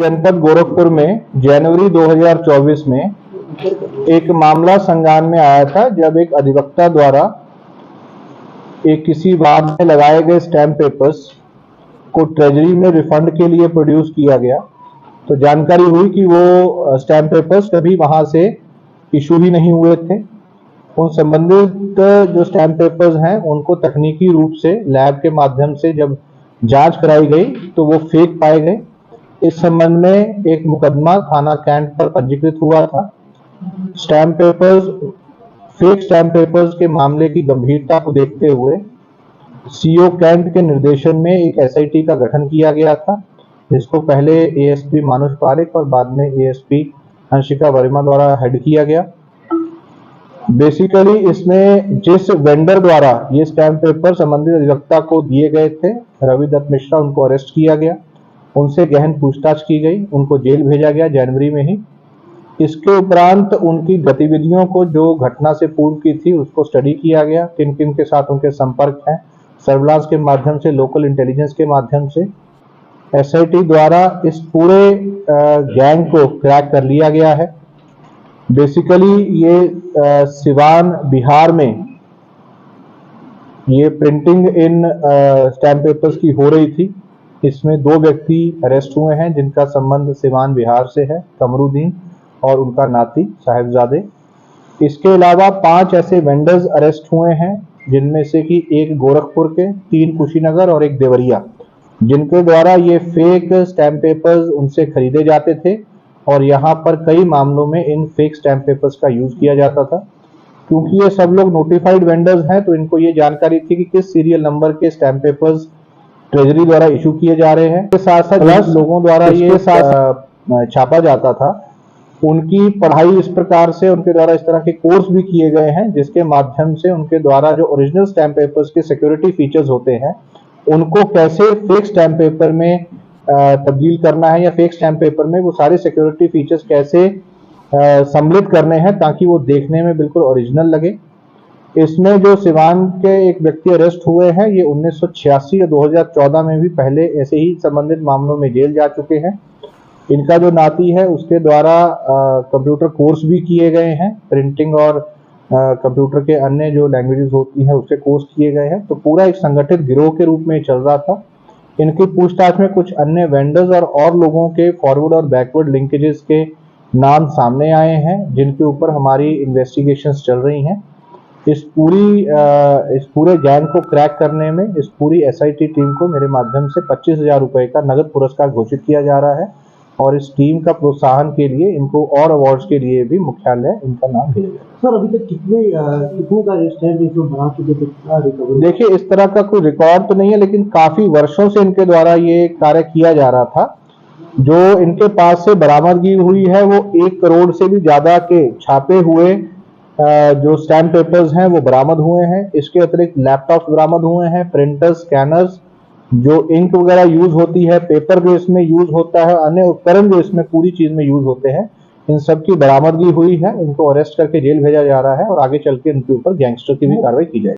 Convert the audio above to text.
जनपद गोरखपुर में जनवरी 2024 में एक मामला संज्ञान में आया था, जब एक अधिवक्ता द्वारा एक किसी वार्ड में लगाए गए स्टैम्प पेपर्स को ट्रेजरी में रिफंड के लिए प्रोड्यूस किया गया। तो जानकारी हुई कि वो स्टैम्प पेपर्स कभी वहां से इशू ही नहीं हुए थे। उन संबंधित जो स्टैम्प पेपर्स हैं उनको तकनीकी रूप से लैब के माध्यम से जब जांच कराई गई तो वो फेक पाए गए। इस संबंध में एक मुकदमा थाना कैंट पर पंजीकृत हुआ था। फेक स्टैम्प पेपर्स के मामले की गंभीरता को देखते हुए सीओ कैंट के निर्देशन में एक एसआईटी का गठन किया गया था, जिसको पहले एएसपी मानुष पारेख और बाद में एएसपी हंसिका वर्मा द्वारा हेड किया गया। बेसिकली इसमें जिस वेंडर द्वारा ये स्टैम्प पेपर संबंधित अधिवक्ता को दिए गए थे, रवि दत्त मिश्रा, उनको अरेस्ट किया गया, उनसे गहन पूछताछ की गई, उनको जेल भेजा गया जनवरी में ही। इसके उपरांत उनकी गतिविधियों को जो घटना से पूर्व की थी उसको स्टडी किया गया, किन किन के साथ उनके संपर्क हैं, सर्विलांस के माध्यम से, लोकल इंटेलिजेंस के माध्यम से एसआईटी द्वारा इस पूरे गैंग को क्रैक कर लिया गया है। बेसिकली ये सिवान बिहार में ये प्रिंटिंग इन स्टैम्प पेपर्स की हो रही थी। इसमें 2 व्यक्ति अरेस्ट हुए हैं जिनका संबंध सिवान बिहार से है, कमरुद्दीन और उनका नाती साहिबजादे। इसके अलावा 5 ऐसे वेंडर्स अरेस्ट हुए हैं, जिनमें से कि एक गोरखपुर के, 3 कुशीनगर और एक देवरिया, जिनके द्वारा ये फेक स्टैम्प पेपर्स उनसे खरीदे जाते थे और यहाँ पर कई मामलों में इन फेक स्टैम्प पेपर्स का यूज किया जाता था। क्योंकि ये सब लोग नोटिफाइड वेंडर्स हैं तो इनको ये जानकारी थी कि किस सीरियल नंबर के स्टैम्प पेपर्स ट्रेजरी द्वारा इशू किए जा रहे हैं। इसके साथ साथ लोगों द्वारा ये छापा जाता था, उनकी पढ़ाई इस प्रकार से उनके द्वारा इस तरह के कोर्स भी किए गए हैं, जिसके माध्यम से उनके द्वारा जो ओरिजिनल स्टैम्प पेपर्स के सिक्योरिटी फीचर्स होते हैं उनको कैसे फेक स्टैम्प पेपर में तब्दील करना है, या फेक स्टैम्प पेपर में वो सारे सिक्योरिटी फीचर्स कैसे सम्मिलित करने हैं ताकि वो देखने में बिल्कुल ओरिजिनल लगे। इसमें जो सिवान के एक व्यक्ति अरेस्ट हुए हैं, ये 1986 या 2014 में भी पहले ऐसे ही संबंधित मामलों में जेल जा चुके हैं। इनका जो नाती है उसके द्वारा कंप्यूटर कोर्स भी किए गए हैं, प्रिंटिंग और कंप्यूटर के अन्य जो लैंग्वेजेस होती हैं उसके कोर्स किए गए हैं। तो पूरा एक संगठित गिरोह के रूप में चल रहा था। इनकी पूछताछ में कुछ अन्य वेंडर्स और लोगों के फॉरवर्ड और बैकवर्ड लिंकेजेस के नाम सामने आए हैं, जिनके ऊपर हमारी इन्वेस्टिगेशंस चल रही हैं। इस पूरे गैंग को क्रैक करने में इस पूरी एसआईटी टीम को मेरे माध्यम से 25,000 रुपए का नगद पुरस्कार घोषित किया जा रहा है और इस टीम का प्रोत्साहन के लिए इनको और अवार्ड्स के लिए भी मुख्यालय इनका नाम भेजा जाएगा। सर, अभी तक कितने का अरेस्ट है इसमें बना चुके थे? देखिए, इस तरह का कोई रिकॉर्ड तो नहीं है, लेकिन काफी वर्षों से इनके द्वारा ये कार्य किया जा रहा था। जो इनके पास से बरामदगी हुई है वो 1 करोड़ से भी ज्यादा के छापे हुए जो स्टैम्प पेपर्स हैं वो बरामद हुए हैं। इसके अतिरिक्त लैपटॉप्स बरामद हुए हैं, प्रिंटर्स, स्कैनर्स, जो इंक वगैरह यूज होती है, पेपर जो इसमें यूज होता है, अन्य उपकरण जो इसमें पूरी चीज में यूज होते हैं, इन सब की बरामदगी हुई है। इनको अरेस्ट करके जेल भेजा जा रहा है और आगे चल के इनके ऊपर गैंगस्टर की भी कार्रवाई की जाएगी।